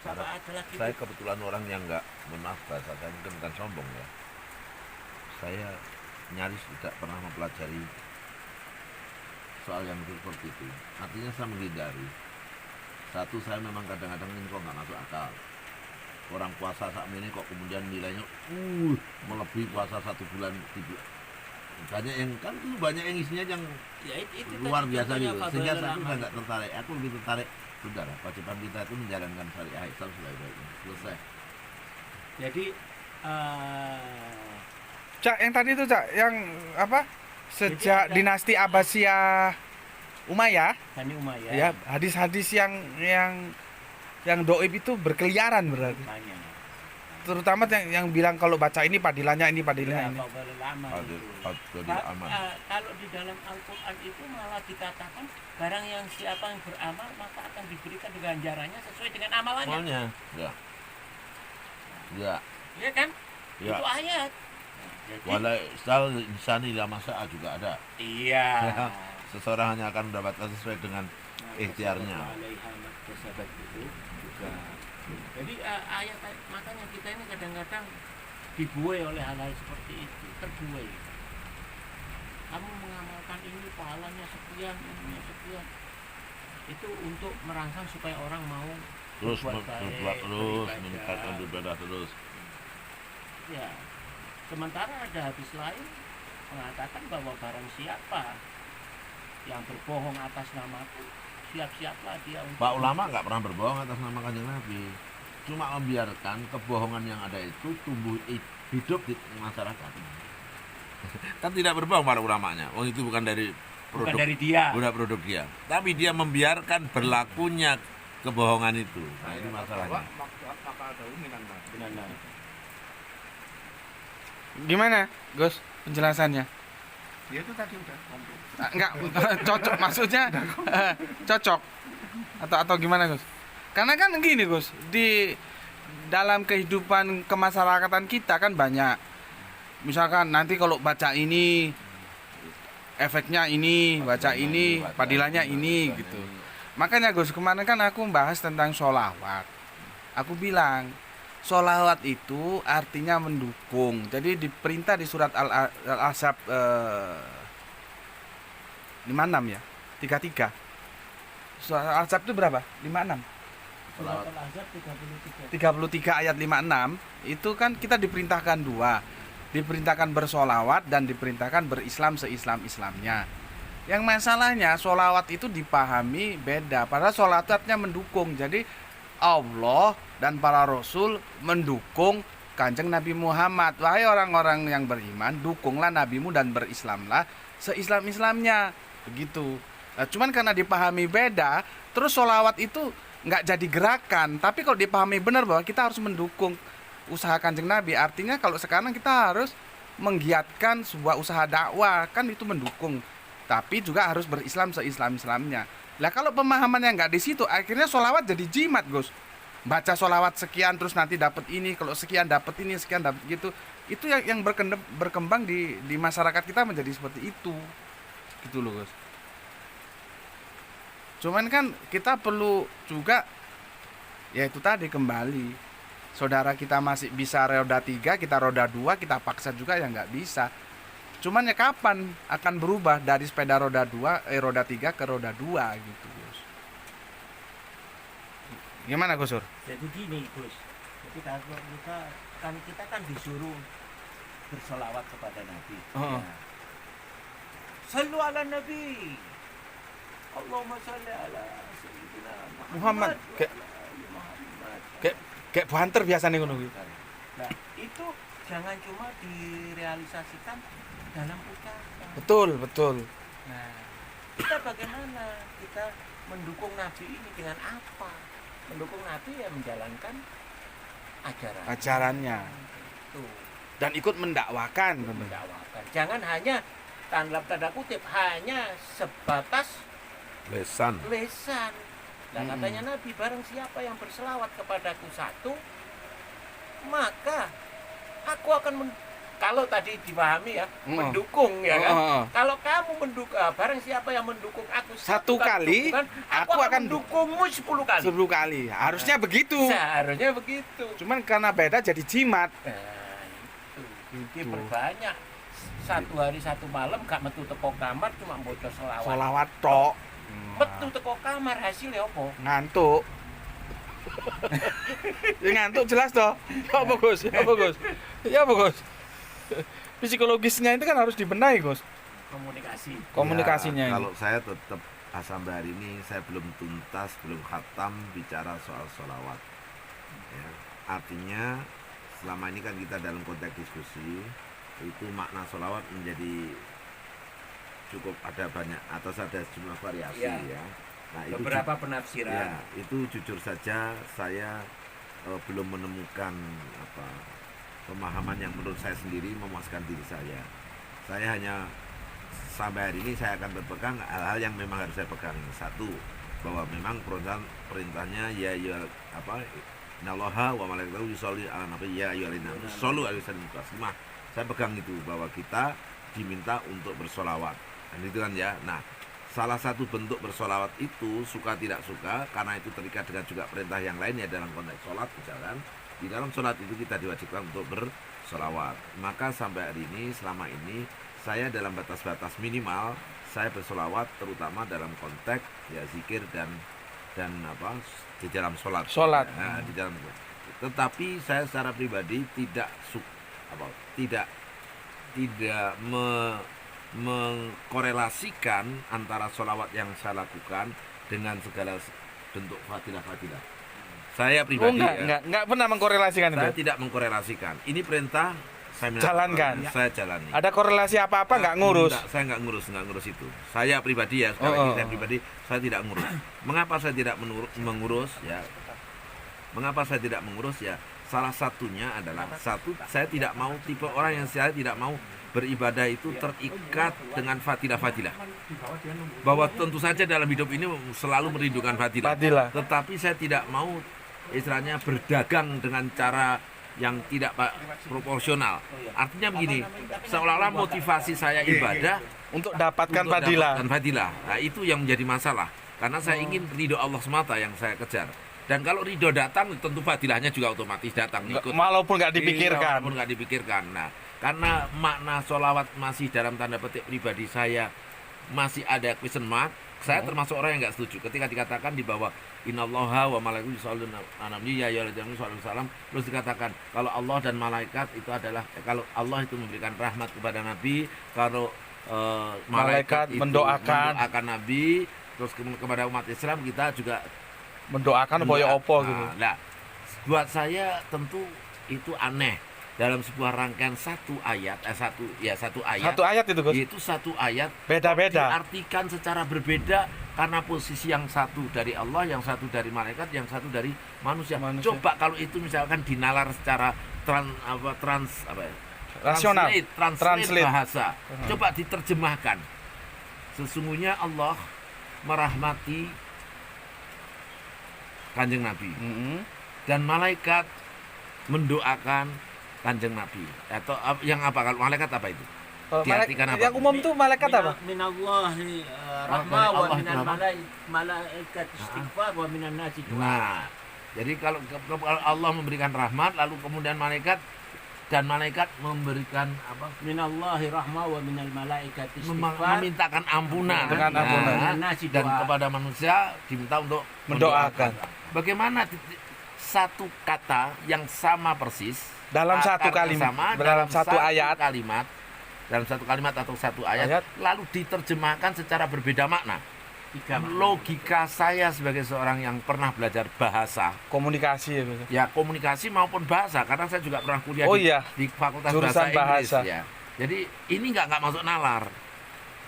Karena saya kebetulan orang yang nggak, maaf bahasa saya mungkin bukan sombong ya, saya nyaris tidak pernah mempelajari soal yang seperti itu. Artinya saya menghindari. Satu, saya memang kadang-kadang ini kok nggak masuk akal. Orang puasa saat ini kok kemudian nilainya melebihi puasa 1 bulan, 3. Banyak yang kan itu banyak yang isinya yang Ya, itu luar biasa gitu. Sehingga saya lama. sudah nggak tertarik. Aku lebih tertarik sudah lah, kewajiban kita itu menjalankan syariah Islam sebaik-baiknya. Selesai. Jadi Cak, yang tadi itu Cak, yang apa? Sejak dinasti Abbasiyah Umayyah, Bani Umayyah ya, hadis-hadis yang doib itu berkeliaran berarti. banyak. Terutama yang bilang kalau baca ini padilannya ini padilannya ini. Lama itu. Aman. Kalau di dalam Al-Quran itu malah dikatakan barang yang siapa yang beramal maka akan diberikan ganjarannya sesuai dengan amalannya. Semuanya. Ya. Ya. Iya kan? Ya. Itu ayat. Jadi, Wala istal insani la masa'a juga ada. iya. Ya. Seseorang hanya akan mendapatkan sesuai dengan ikhtiarnya. Itu juga. Jadi ayat makanya kita ini kadang-kadang dibuai oleh hal-hal seperti itu, terbuai. Kamu mengamalkan ini pahalanya sekian, ini sekian. Itu untuk merangsang supaya orang mau Terus berbuat berbuat terus, beribadah. meningkatkan beribadah terus. Ya. Sementara ada hadis lain mengatakan bahwa barang siapa yang berbohong atas namaku, siap-siaplah dia untuk Pak ulama nggak pernah berbohong atas nama Kanjeng Nabi. Cuma membiarkan kebohongan yang ada itu tumbuh hidup di masyarakat. Kan tidak berbohong para ulamanya. Oh, itu bukan dari bukan dari dia. Bukan produk dia. Tapi dia membiarkan berlakunya kebohongan itu. Nah, ini masalahnya. Maka ada Benar. Gimana, Gus, penjelasannya? Ya itu tadi udah komplit. Enggak, cocok maksudnya cocok atau gimana, Gus? Karena kan gini, Gus, di dalam kehidupan kemasyarakatan kita kan banyak. Misalkan nanti kalau baca ini efeknya ini, baca ini, padilannya ini gitu. Makanya Gus, kemarin kan aku membahas tentang sholawat. Aku bilang sholawat itu artinya mendukung. Jadi diperintah di surat Al-Ahzab 56 ya, 33. Surat Al-Ahzab itu berapa? 56. Surat Al-Ahzab 33. 33 ayat 56 itu kan kita diperintahkan dua. Diperintahkan bersolawat dan diperintahkan berislam seislam-islamnya. Yang masalahnya sholawat itu dipahami beda. Padahal sholawatnya mendukung. Jadi Allah dan para rasul mendukung Kanjeng Nabi Muhammad. Wahai orang-orang yang beriman, dukunglah nabimu dan berislamlah seislam-islamnya. Begitu. Nah, cuman karena dipahami beda, terus sholawat itu nggak jadi gerakan. Tapi kalau dipahami benar bahwa kita harus mendukung usaha Kanjeng Nabi, artinya kalau sekarang kita harus menggiatkan sebuah usaha dakwah, kan itu mendukung. Tapi juga harus berislam seislam-islamnya. Lah kalau pemahamannya nggak di situ, akhirnya sholawat jadi jimat, Gus. Baca sholawat sekian terus nanti dapat ini, kalau sekian dapat ini, sekian dapat gitu. Itu yang berkembang di masyarakat kita menjadi seperti itu. Gitu loh, Gus. Cuman kan kita perlu juga ya itu tadi kembali. Saudara kita masih bisa roda 3, kita roda 2, kita paksa juga ya nggak bisa. Cuman ya kapan akan berubah dari sepeda roda 3 ke roda 2 gitu, Gus. Gimana, Gus Sur? Jadi gini, Gus. Jadi kalau kita kan disuruh bersolawat kepada Nabi. Oh. Ya. Sallu ala Nabi. Allahumma salli ala Sayyidina Muhammad. wa ala ali Muhammad. Kayak banter biasanya ngono kuwi. Nah, itu jangan cuma direalisasikan dalam ucapan. Betul. Nah, kita bagaimana? Kita mendukung Nabi ini dengan apa? Mendukung Nabi ya menjalankan Ajarannya. Tuh, Dan ikut mendakwakan, mendakwakan. Jangan hanya tanda kutip hanya sebatas Lesan. Dan katanya Nabi, barang siapa yang berselawat kepadaku satu, maka aku akan kalau tadi dipahami ya, mendukung ya kan. Kalau kamu mendukung, barang siapa yang mendukung aku Satu kali, aku aku akan mendukungmu 10 kali. 10 kali. Harusnya begitu. Seharusnya begitu. Cuman karena beda jadi jimat. Nah, itu. Dia berbanyak. Satu hari satu malam gak metu teko kamar cuma bocor selawat. Sholawat tok. Metu teko kamar hasilnya apa? Ngantuk. Ya ngantuk jelas toh. Ya apa Gus? Ya apa Gus? Ya apa Gus? Psikologisnya itu kan harus dibenahi Gus. Komunikasinya Ya, ini. kalau saya tetap sampai hari ini saya belum tuntas, belum khatam bicara soal sholawat. Ya, artinya selama ini kan kita dalam konteks diskusi itu makna sholawat menjadi cukup ada banyak atau ada jumlah variasi ya. Nah, Beberapa penafsiran. ya, itu jujur saja saya belum menemukan pemahaman yang menurut saya sendiri memuaskan diri saya. Saya hanya sampai hari ini saya akan berpegang hal-hal yang memang harus saya pegang. Satu, bahwa memang perintahnya ya innallaha wa malaikatahu yusholli 'alan nabi ya ayyuhalladzina amanu shollu 'alaihi wa sallimu. Saya pegang itu bahwa kita diminta untuk bersolawat. Dan itu kan ya. Nah, salah satu bentuk bersolawat itu suka tidak suka karena itu terikat dengan juga perintah yang lain ya dalam konteks sholat misalkan. Di dalam sholat itu kita diwajibkan untuk bersolawat. Maka sampai hari ini selama ini saya dalam batas-batas minimal saya bersolawat terutama dalam konteks ya zikir dan di dalam sholat. Nah, di dalam. Tetapi saya secara pribadi tidak mengkorelasikan antara sholawat yang saya lakukan dengan segala bentuk fadilah-fadilah. Saya pribadi enggak pernah mengkorelasikan saya itu. tidak mengkorelasikan. Ini perintah saya Jalankan. Saya jalani. Ada korelasi apa-apa enggak ngurus? Saya enggak ngurus itu. Saya pribadi ya, sekali lagi saya pribadi saya tidak ngurus. Mengapa saya tidak mengurus ya? Mengapa saya tidak mengurus ya? Salah satunya adalah saya tidak mau tipe orang yang saya tidak mau beribadah itu terikat dengan fadilah-fadilah. Bahwa tentu saja dalam hidup ini selalu merindukan fadilah. Tetapi saya tidak mau istilahnya berdagang dengan cara yang tidak proporsional. Artinya begini, seolah-olah motivasi saya ibadah untuk dapatkan fadilah. Nah, itu yang menjadi masalah. Karena saya ingin ridho Allah semata yang saya kejar. Dan kalau ridho datang, tentu fadilahnya juga otomatis datang ikut. Walaupun nggak dipikirkan. Nah, karena makna sholawat masih dalam tanda petik pribadi saya masih ada question mark. Saya termasuk orang yang nggak setuju ketika dikatakan di bawah innallaha wa malaikatahu yusholluna 'alan nabi ya ayyuhalladzina amanu terus dikatakan kalau Allah dan malaikat itu adalah kalau Allah itu memberikan rahmat kepada nabi, kalau malaikat itu mendoakan nabi, terus kepada umat Islam kita juga mendoakan boyo opo gitu. Nah, buat saya tentu itu aneh dalam sebuah rangkaian satu ayat. Satu ayat itu Gus. Itu satu ayat beda-beda. Diartikan secara berbeda karena posisi yang satu dari Allah, yang satu dari malaikat, yang satu dari manusia. Coba kalau itu misalkan dinalar secara rasional, translate bahasa. Coba diterjemahkan. Sesungguhnya Allah merahmati Kanjeng Nabi dan malaikat mendoakan Kanjeng Nabi. Atau yang apa kalau malaikat apa itu? Diartikan apa? Yang umum tuh malaikat apa? Minallahi rahmah wa minal malaikat istighfar wa minan nasi doa. Nah, jadi kalau Allah memberikan rahmat lalu kemudian malaikat memberikan apa? Minallahi rahmah wa minal malaikat istighfar, memintakan ampunan. Dan kepada manusia diminta untuk mendoakan. Bagaimana satu kata yang sama persis dalam satu kalimat, dalam satu ayat, dalam satu kalimat atau satu ayat lalu diterjemahkan secara berbeda makna. Logika saya sebagai seorang yang pernah belajar bahasa, komunikasi komunikasi maupun bahasa karena saya juga pernah kuliah di Fakultas Jurusan Bahasa Inggris ya. Jadi ini nggak masuk nalar.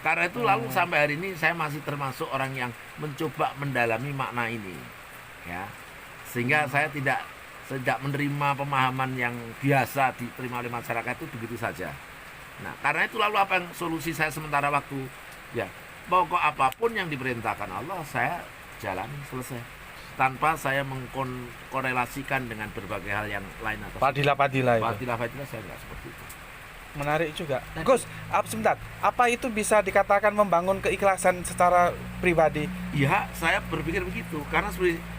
Karena itu lalu sampai hari ini saya masih termasuk orang yang mencoba mendalami makna ini. Ya, sehingga saya tidak menerima pemahaman yang biasa diterima oleh masyarakat itu begitu saja. Nah, karena itu lalu apa yang solusi saya sementara waktu? Ya, pokok apapun yang diperintahkan Allah saya jalani selesai tanpa saya mengkorelasikan dengan berbagai hal yang lain atau fadilah-fadilah itu. Fadilah-fadilah saya nggak seperti itu. Menarik juga. Tadi- Gus, sebentar. Apa itu bisa dikatakan membangun keikhlasan secara pribadi? Ya, saya berpikir begitu karena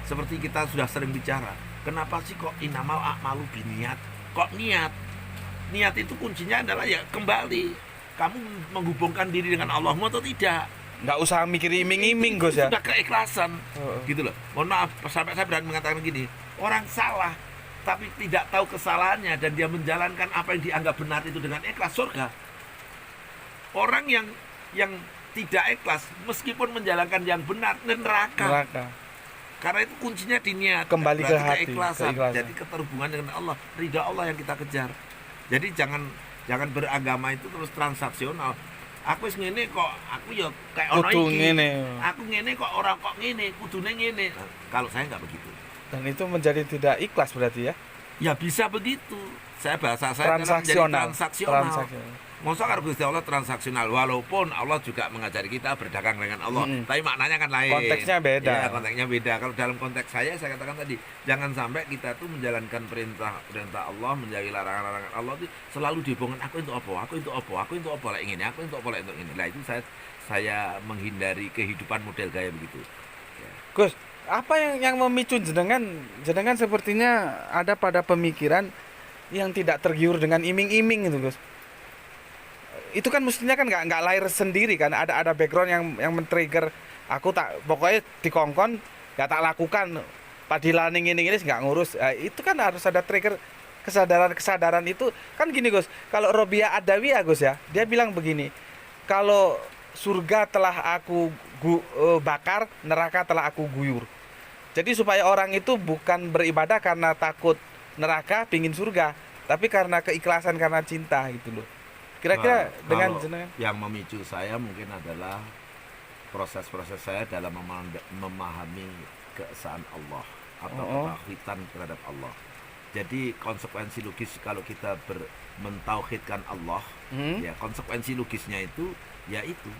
seperti kita sudah sering bicara. Kenapa sih kok inamal a'malu biniat? Kok niat? Niat itu kuncinya adalah ya kembali kamu menghubungkan diri dengan Allahmu atau tidak. Nggak usah mikir iming-iming, Gus ya. Sudah keikhlasan. Oh. Gitu loh. Mohon maaf, sampai saya berani mengatakan gini, orang salah tapi tidak tahu kesalahannya dan dia menjalankan apa yang dianggap benar itu dengan ikhlas, surga. Orang yang tidak ikhlas meskipun menjalankan yang benar neraka. Neraka. Karena itu kuncinya di niat. Kembali ke Berarti hati, keikhlasan. keikhlasan. Jadi keterhubungan dengan Allah, ridha Allah yang kita kejar. Jadi jangan beragama itu terus transaksional. Aku wis ngene kok, aku ya kayak ono Kudu iki. ngene. Aku ngene kok orang kok ngene, kudune ngene. Nah, kalau saya nggak begitu. Dan itu menjadi tidak ikhlas berarti ya. Ya bisa begitu. Bahasa saya adalah menjadi transaksional. Masa karo Gusti Allah transaksional, walaupun Allah juga mengajari kita berdagang dengan Allah, tapi maknanya kan lain. Konteksnya beda. Ya, konteksnya beda. Kalau dalam konteks saya katakan tadi, jangan sampai kita tuh menjalankan perintah Allah, menjauhi larangan-larangan Allah itu selalu dihubungkan aku untuk apa, aku untuk apa, aku untuk apa lek ngene, aku untuk apa lek untuk ini. Nah, itu saya menghindari kehidupan model gaya begitu. Ya. Gus, apa yang memicu jenengan sepertinya ada pada pemikiran yang tidak tergiur dengan iming-iming itu, Gus. Itu kan mestinya kan nggak lahir sendiri kan, ada background yang men-trigger aku tak pokoknya dikongkon nggak tak lakukan padilane ini nggak ngurus. Itu kan harus ada trigger kesadaran itu kan gini, Gus. Kalau Robiah Adawiyah, Gus ya, dia bilang begini, kalau surga telah aku bakar, neraka telah aku guyur. Jadi supaya orang itu bukan beribadah karena takut neraka, pingin surga, tapi karena keikhlasan, karena cinta gitu loh. Kira-kira dengan jenengan yang memicu saya mungkin adalah proses-proses saya dalam memahami keesaan Allah atau ketauhidan terhadap Allah. Jadi konsekuensi logis kalau kita mentauhidkan Allah, ya konsekuensi logisnya itu yaitu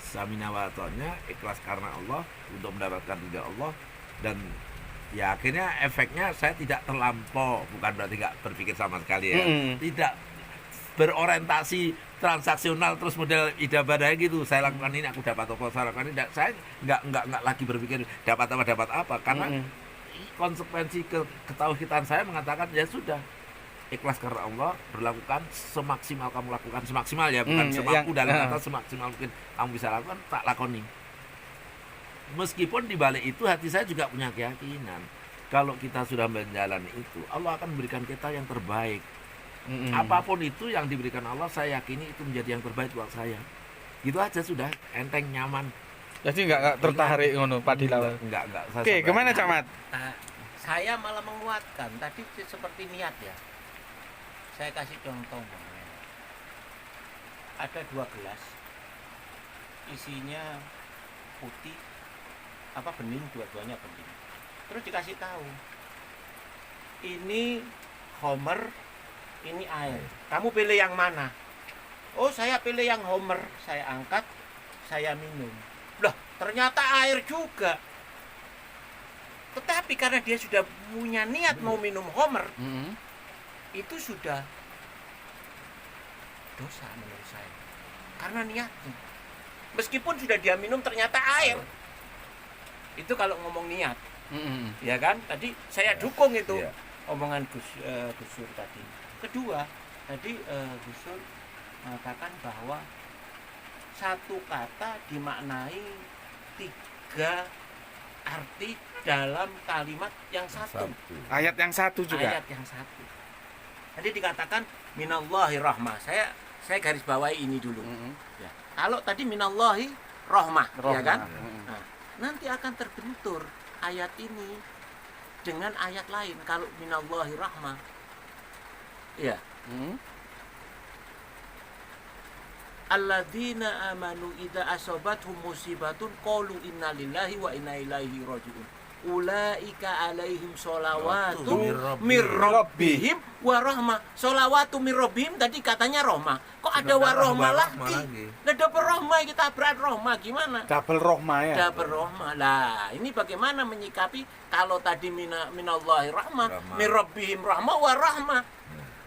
samina wa ta'na, ikhlas karena Allah untuk mendapatkan ridha Allah, dan ya akhirnya efeknya saya tidak terlampau, bukan berarti nggak berpikir sama sekali ya, tidak berorientasi transaksional terus model ibadah gitu. Saya lakukan ini aku dapat apa, saya lakukan ini, saya nggak lagi berpikir dapat apa karena konsekuensi ketauhidan saya mengatakan ya sudah, ikhlas karena Allah, berlakukan semaksimal kamu lakukan, semaksimal ya, bukan semampu dalam kata semaksimal mungkin kamu bisa lakukan, tak lakoni. Meskipun di balik itu hati saya juga punya keyakinan kalau kita sudah menjalani itu, Allah akan memberikan kita yang terbaik. Apapun itu yang diberikan Allah, saya yakini itu menjadi yang terbaik buat saya. Gitu aja sudah, enteng, nyaman. Jadi nggak tertarik ngono padilawal. Enggak. Oke, gimana Cak Mat? Saya malah menguatkan tadi seperti niat ya. Saya kasih contoh. Ada 2 gelas, isinya putih, bening, dua-duanya bening. Terus dikasih tahu, ini Homer, ini air. Kamu pilih yang mana? Oh, saya pilih yang Homer. Saya angkat, saya minum. Loh, ternyata air juga. Tetapi karena dia sudah punya niat mau minum Homer, itu sudah dosa menurut saya. Karena niatnya. Meskipun sudah dia minum ternyata air. Itu kalau ngomong niat. Ya kan? Tadi saya dukung itu omongan Gus Sur tadi. Kedua, tadi Gus Sur mengatakan bahwa satu kata dimaknai 3 arti dalam kalimat yang satu. Ayat yang satu juga. Ayat yang satu. Tadi dikatakan minallahi rahmah. Saya garis bawahi ini dulu. Ya. Kalau tadi minallahi rahmah, ya kan? Nah, nanti akan terbentur ayat ini dengan ayat lain. Kalau minallahi rahmah, ya. Alladzina amanu idza asabathum musibatun qalu inna lillahi wa inna ilaihi raji'un. Ulaika alaihim sholawatu mir rabbihim wa rahmah. Sholawatu mir rabbihim tadi katanya rahmah. Kok ada wa rahmah lagi? Lah double rahmah, kita berat rahmah gimana? Double rahmah ya. Double rahmah. Lah, ini bagaimana menyikapi kalau tadi minallahi rahmah, mir rabbihim rahmah wa rahmah.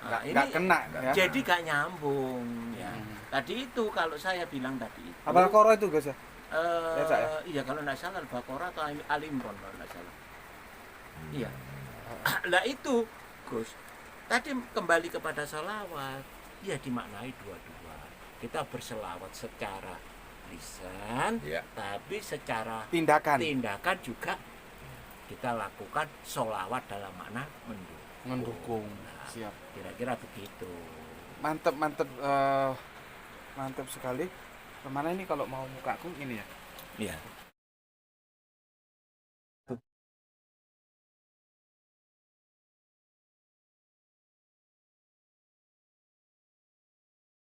nggak kena ya. Jadi gak nyambung ya. Hmm. Tadi itu kalau saya bilang tadi itu. Al-Baqarah itu guys ya. Ya, Cak, ya? Iya kalau nggak salah Al-Baqarah atau Ali Imran kalau nggak salah. Hmm. Iya. Lah itu Gus. Tadi kembali kepada sholawat. Ya dimaknai dua-dua. Kita berselawat secara lisan, Iya. tapi secara Tindakan. tindakan juga kita lakukan sholawat dalam makna Mendukung. Nah, Siap. kira-kira begitu. Mantep mantep sekali. Kemana ini kalau mau mukaku ini ya? Iya.